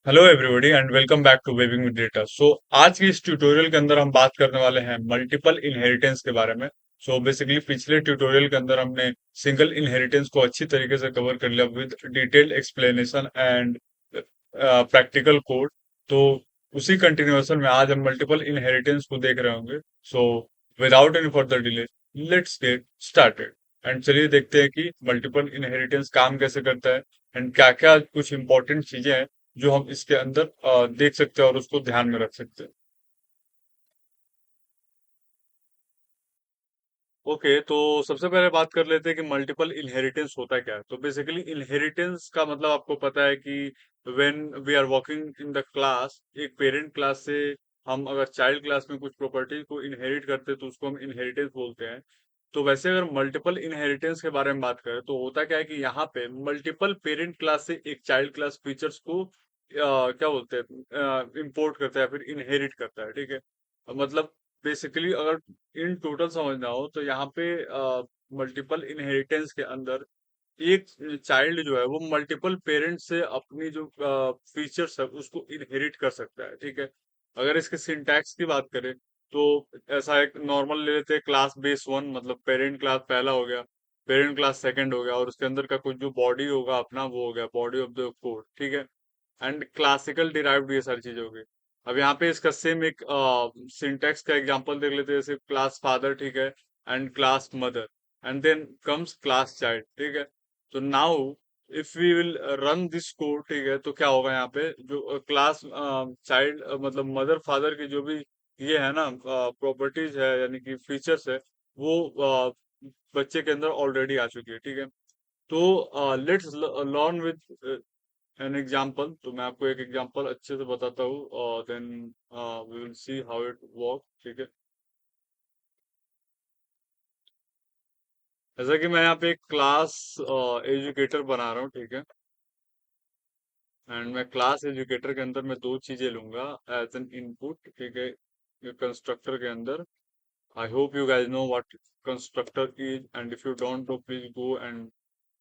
Hello everybody and welcome back to webbing with data. आज की इस ट्यूटोरियल के अंदर हम बात करने वाले हैं मल्टीपल इनहेरिटेंस के बारे में। बेसिकली पिछले ट्यूटोरियल के अंदर हमने सिंगल इनहेरिटेंस को अच्छी तरीके से कवर कर लिया with detailed explanation and practical code. तो उसी कंटिन्यूएशन में आज हम मल्टीपल इनहेरिटेंस को देख रहे होंगे। So without any further delay let's get started and चलिए देखते हैं कि मल्टीपल इनहेरिटेंस काम कैसे करता है एंड क्या क्या कुछ इंपॉर्टेंट चीजें हैं जो हम इसके अंदर देख सकते हैं और उसको ध्यान में रख सकते हैं। ओके, तो सबसे पहले बात कर लेते हैं कि मल्टीपल इनहेरिटेंस होता क्या है। तो बेसिकली इनहेरिटेंस का मतलब आपको पता है कि when we are working in the class, एक पेरेंट क्लास से हम अगर चाइल्ड क्लास में कुछ प्रॉपर्टी को इनहेरिट करते हैं तो उसको हम इनहेरिटेंस बोलते हैं। तो वैसे अगर मल्टीपल इनहेरिटेंस के बारे में बात करें तो होता क्या है कि यहाँ पे मल्टीपल पेरेंट क्लास से एक चाइल्ड क्लास फीचर्स को क्या बोलते हैं, इंपोर्ट करता है, फिर इनहेरिट करता है। ठीक है, मतलब बेसिकली अगर इन टोटल समझना हो तो यहाँ पे मल्टीपल इनहेरिटेंस के अंदर एक चाइल्ड जो है वो मल्टीपल पेरेंट्स से अपनी जो फीचर्स है उसको इनहेरिट कर सकता है। ठीक है, अगर इसके सिंटैक्स की बात करें तो ऐसा एक नॉर्मल ले लेते हैं, क्लास बेस वन, मतलब पेरेंट क्लास पहला हो गया, पेरेंट क्लास सेकंड हो गया, और उसके अंदर का कुछ जो बॉडी होगा अपना वो हो गया बॉडी ऑफ द कोड। ठीक है, एंड क्लासिकल डिराइव्ड ये सारी चीजें हो गई। अब यहाँ पे इसका सेम एक सिंटेक्स का एग्जांपल देख लेते हैं, जैसे क्लास फादर, ठीक है, and class mother, and then comes class child. ठीक है, तो now if we will run this code, ठीक है, तो क्या होगा यहाँ पे जो क्लास चाइल्ड मतलब मदर फादर की जो भी ये है ना प्रॉपर्टीज है यानी कि फीचर्स है वो बच्चे के अंदर ऑलरेडी आ चुकी है। ठीक है, तो let's learn with an example. तो मैं आपको एक एग्जाम्पल अच्छे से बताता हूँ और then we will see how it work. ठीक है, जैसा कि मैं यहाँ पे एक क्लास एजुकेटर बना रहा हूँ। ठीक है, एंड मैं क्लास एजुकेटर के अंदर मैं दो चीजें लूंगा एज एन इनपुट। ठीक है, कंस्ट्रक्टर के अंदर I hope you guys know what constructor is, and if you don't know please go and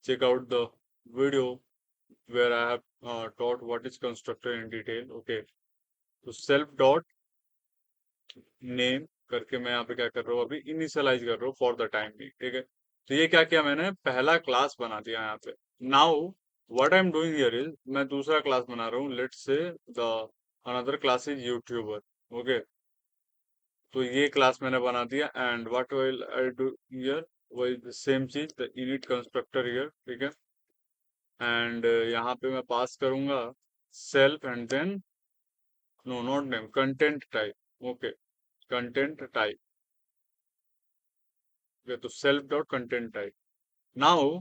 check out the video where I have taught what is constructor in detail. Okay, तो self dot name करके मैं यहाँ पे क्या कर रहा हूँ, अभी इनिशियलाइज कर रहा हूँ फॉर द टाइम भी। ठीक है, तो ये क्या किया मैंने, पहला क्लास बना दिया यहाँ पे। Now what I am doing here is मैं दूसरा क्लास बना रहा हूँ, let's say the another class is YouTuber. Okay, तो ये क्लास मैंने बना दिया and what will I do here, वही सेम चीज द इनिट कंस्ट्रक्टर हियर। ठीक है, एंड यहाँ पे मैं पास करूंगा self and then no not name content type. Okay, content type. तो self dot content type. Now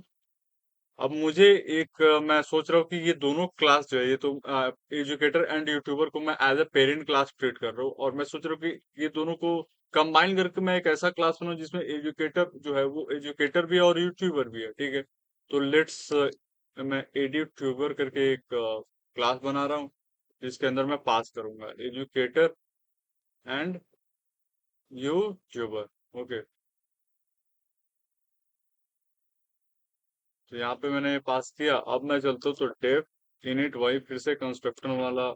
अब मुझे एक मैं सोच रहा हूँ कि ये दोनों क्लास जो है, ये तो एजुकेटर एंड यूट्यूबर को मैं as a parent class treat कर रहा हूँ, और मैं सोच रहा हूँ कि ये दोनों को कंबाइन करके मैं एक ऐसा क्लास बनाऊँ जिसमें एजुकेटर जो है वो एजुकेटर भी है और यूट्यूबर भी है। ठीक है, तो लेट्स मैं एड्यूट्यूबर करके एक क्लास बना रहा हूँ जिसके अंदर मैं पास करूंगा एजुकेटर एंड यूट्यूबर। ओके, तो यहाँ पे मैंने पास किया। अब मैं चलता हूँ तो डेफ इनिट वही फिर से कंस्ट्रक्शन वाला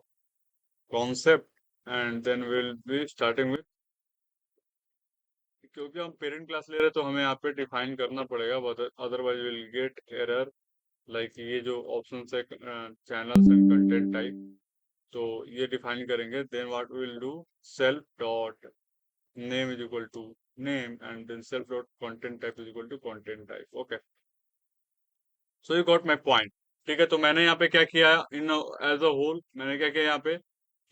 concept, and then will be starting with, क्योंकि हम पेरेंट क्लास ले रहे हैं तो हमें यहाँ पे डिफाइन करना पड़ेगा, otherwise will get error. Like ये जो ऑप्शन है चैनल्स एंड कंटेंट टाइप, तो ये डिफाइन करेंगे। Then what will do, self dot name is equal to name, and then self dot content type is equal to content type. Okay, so you got my point. ठीक है, तो मैंने यहाँ पे क्या किया, इन एज अ होल मैंने क्या किया, यहाँ पे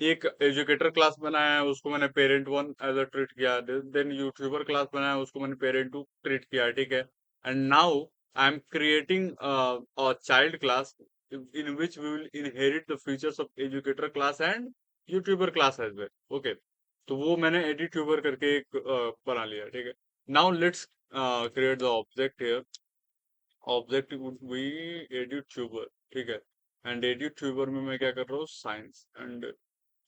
एक एजुकेटर क्लास बनाया है, उसको मैंने parent one as a treat किया। देन यूट्यूबर क्लास बनाया है, उसको मैंने पेरेंट टू ट्रीट किया है। ठीक है, and now I am creating a child class in which we will inherit the features of educator class and YouTuber class as well. Okay, तो वो मैंने एडिट्यूबर करके एक बना लिया। ठीक है, now let's create the object here. Object would be edutuber. ठीक है, एंड एड्यूट्यूबर में मैं क्या कर रहा हूँ, साइंस, एंड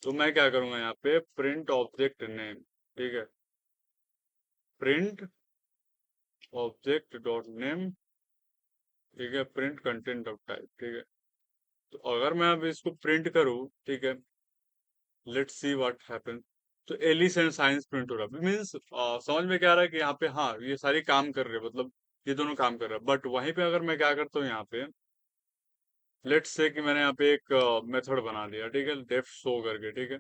तो मैं क्या करूंगा यहाँ पे प्रिंट ऑब्जेक्ट नेम। ठीक है, प्रिंट ऑब्जेक्ट डॉट नेम। ठीक है, प्रिंट कंटेंट ऑफ टाइप। ठीक है, तो अगर मैं अब इसको प्रिंट करूँ, ठीक है, लेट्स सी व्हाट हैपन। तो एलिस एंड साइंस प्रिंट हो रहा है, मीन्स समझ में क्या आ रहा है कि यहाँ पे हाँ ये सारी काम कर रहे हैं, मतलब ये दोनों काम कर रहे हैं। बट वहीं पे अगर मैं क्या करता हूँ यहाँ पे, लेट्स से कि मैंने यहाँ पे एक मेथड बना दिया, ठीक है, डेफ शो करके, ठीक है,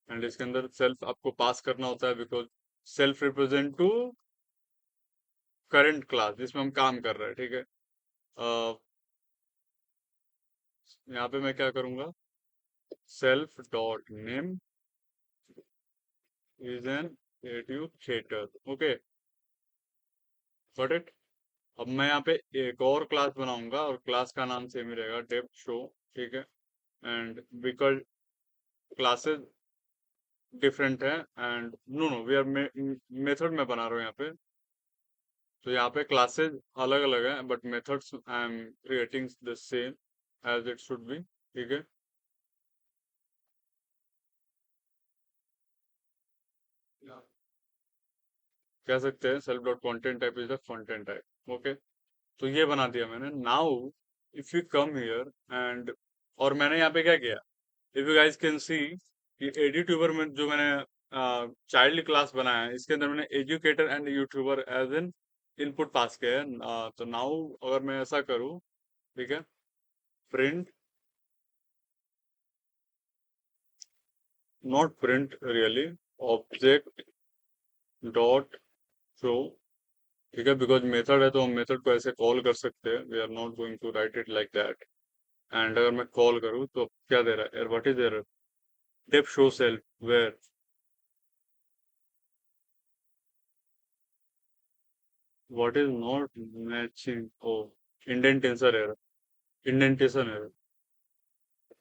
एंड इसके अंदर सेल्फ आपको पास करना होता है, because self represent to current class जिसमें हम काम कर रहे हैं, ठीक है। यहाँ पे मैं क्या करूंगा, self dot name is an educator, okay, got it. अब मैं यहाँ पे एक और क्लास बनाऊंगा और क्लास का नाम सेम ही रहेगा, डेफ शो, ठीक है। एंड बिकॉज क्लासेस डिफरेंट है, and no no we are method में बना रहा हूँ यहाँ पे, तो यहाँ पे क्लासेस अलग अलग है but methods I am creating the same as it should be, ठीक है। कह सकते हैं self dot content type is the content type, okay. तो ये बना दिया मैंने। Now if you come here and, और मैंने यहाँ पे क्या किया, if you guys can see कि एडिट्यूबर में जो मैंने चाइल्ड क्लास बनाया है, इसके अंदर मैंने educator and YouTuber as an input pass किया है। तो नाउ अगर मैं ऐसा करूँ, ठीक है, print, not print really, object dot show, ठीक है, बिकॉज मेथड है तो हम मेथड को ऐसे कॉल कर सकते हैं, we are not going to write it like that. And अगर मैं कॉल करूँ तो क्या दे रहा है, what is error, def show self where, what is not matching, oh indentation error, indentation error.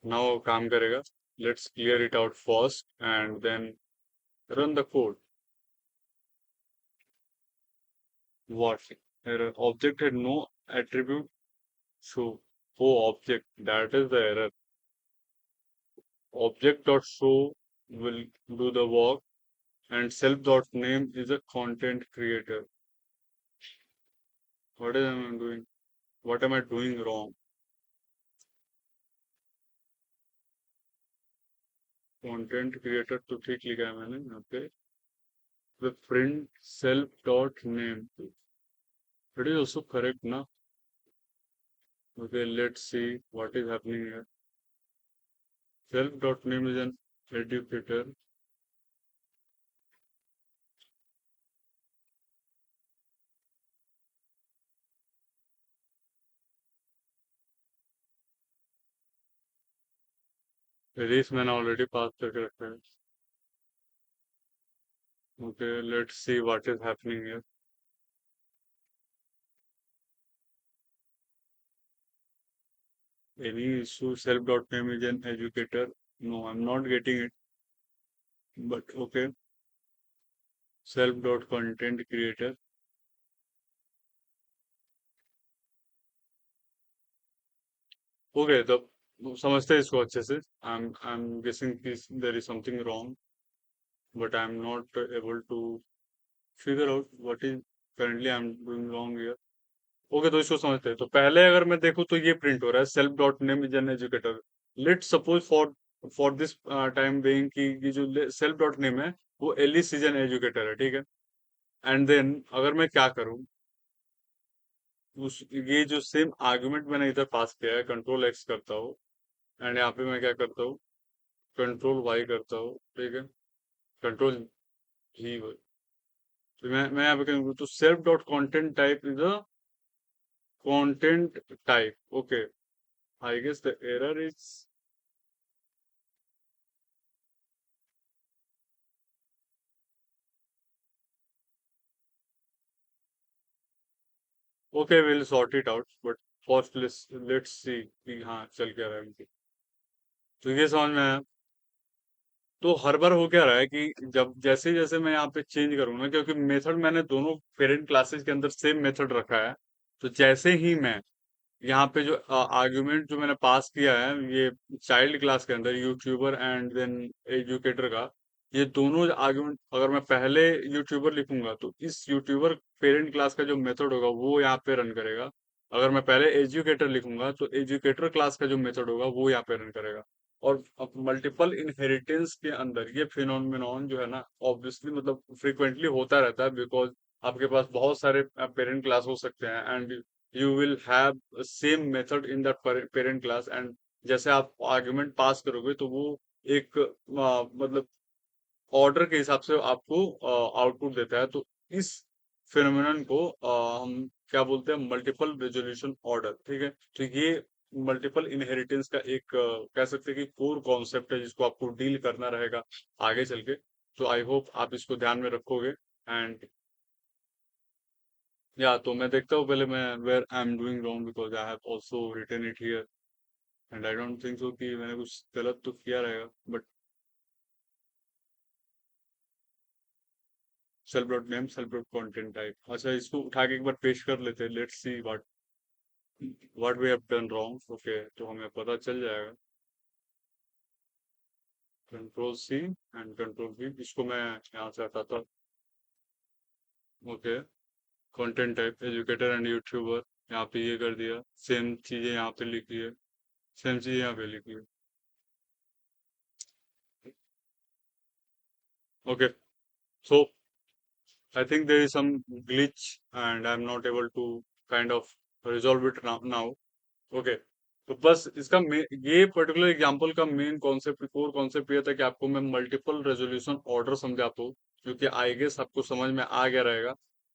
Now काम करेगा, let's clear it out first and then run the code. What error, object had no attribute show, oh object, that is the error, object dot show will do the work and self dot name is a content creator. What am I doing, what am I doing wrong? Content creator तो ठीक लिखा है मैंने यहाँ पे, the print self dot name, it is also correct ना? Okay, let's see what is happening here. Self dot name is an educator, this मैंने already pass करके रखा है। Okay, let's see what is happening here. Any issue, self.name is an educator. No, I'm not getting it. But okay, self.content creator. Okay, तो समझते हैं इसको अच्छे से। I'm guessing this there is something wrong, but I'm not able to figure out what is currently I'm doing wrong here. Okay, तो इसको समझते हैं। तो पहले अगर मैं देखूँ तो ये प्रिंट हो रहा है, self dot name is an educator. Let suppose for this time being कि ये जो सेल्फ डॉट नेम है वो एलिस इज एन एजुकेटर है, ठीक है। एंड देन अगर मैं क्या करूँ, उस ये जो सेम आर्गुमेंट मैंने इधर पास किया है, कंट्रोल एक्स करता हूँ एंड यहाँ पे मैं क्या करता हूँ, कंट्रोल वाई करता हूँ, ठीक है, कंट्रोल जी। तो मैं यहाँ पे कहूँ तो self dot content type is a content type, okay. I guess the error is, okay will sort it out, but first let's see कि हाँ चल क्या रहा है मुझे। तो ये समझ में आया। तो हर बार हो क्या रहा है कि जब जैसे जैसे मैं यहाँ पे चेंज करूंगा, क्योंकि मेथड मैंने दोनों पेरेंट क्लासेस के अंदर सेम मेथड रखा है, तो जैसे ही मैं यहाँ पे जो आर्ग्यूमेंट जो मैंने पास किया है ये चाइल्ड क्लास के अंदर, यूट्यूबर एंड देन एजुकेटर का, ये दोनों आर्ग्यूमेंट अगर मैं पहले यूट्यूबर लिखूंगा तो इस यूट्यूबर पेरेंट क्लास का जो मेथड होगा वो यहाँ पे रन करेगा, अगर मैं पहले एजुकेटर लिखूंगा तो एजुकेटर क्लास का जो मेथड होगा वो यहाँ पे रन करेगा। और मल्टीपल इनहेरिटेंस के अंदर ये फिनोमिनॉन जो है ना, ऑब्वियसली मतलब फ्रिक्वेंटली होता रहता है, बिकॉज आपके पास बहुत सारे पेरेंट क्लास हो सकते हैं, and you will have same method in that parent class. And जैसे आप आर्ग्यूमेंट पास करोगे तो वो एक मतलब ऑर्डर के हिसाब से आपको आउटपुट देता है। तो इस फिनोमेनन को हम क्या बोलते हैं, मल्टीपल रेजोल्यूशन ऑर्डर, ठीक है। तो ये मल्टीपल इनहेरिटेंस का एक कह सकते हैं कि कोर कॉन्सेप्ट है, जिसको आपको डील करना रहेगा आगे चल के। तो आई होप आप इसको ध्यान में रखोगे। एंड या तो मैं देखता हूँ पहले मैं where I am doing wrong, because I have also written it here, and I don't think so कि मैंने कुछ गलत तो किया रहेगा, but self dot name self dot content type. अच्छा, इसको उठा के एक बार पेश कर लेते हैं, let's see what we have done wrong. Okay, तो हमें पता चल जाएगा। Control C and control V, इसको मैं यहाँ से हटाता हूँ। Okay, content type educator and YouTuber, यहाँ पे ये कर दिया। सेम चीजें यहाँ पे लिखी है, सेम चीजें यहाँ पे लिखी है। Okay, so I think there is some glitch and I'm not able to kind of resolve it now. Okay, तो बस इसका ये पर्टिकुलर एग्जांपल का मेन कॉन्सेप्ट, कोर कॉन्सेप्ट ये था कि आपको मैं मल्टीपल रेजोल्यूशन ऑर्डर समझाता हूँ, क्योंकि आई गेस आपको समझ में आ गया रहेगा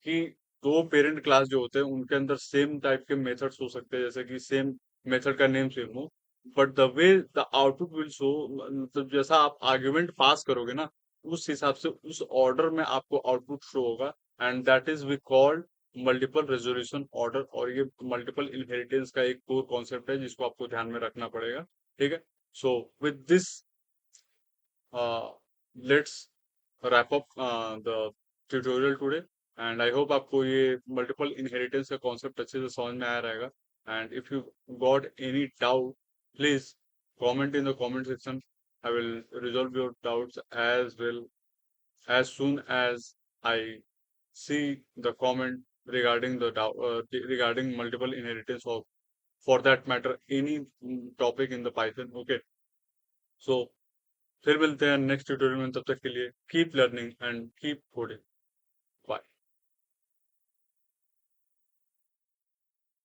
कि दो पेरेंट क्लास जो होते हैं उनके अंदर सेम टाइप के मेथड्स हो सकते हैं, जैसे कि सेम मेथड का नेम सेम हो, but the way the output will show, मतलब जैसा आप आर्ग्यूमेंट पास करोगे ना, उस हिसाब से उस ऑर्डर में आपको आउटपुट शो होगा। And that is we called multiple resolution order. और ये मल्टीपल इनहेरिटेंस का एक कोर कॉन्सेप्ट है, जिसको आपको ध्यान में रखना पड़ेगा, ठीक है। So with this let's wrap up the tutorial today, and I hope आपको ये मल्टीपल इनहेरिटेंस का कॉन्सेप्ट अच्छे से समझ में आया रहेगा। And if you got any doubt, please comment in the comment section. I will resolve your doubts as well as soon as I see the comment regarding the regarding multiple inheritance of, for that matter, any topic in the Python. Okay, so फिर मिलते हैं next tutorial में, तब तक के लिए keep learning and keep coding.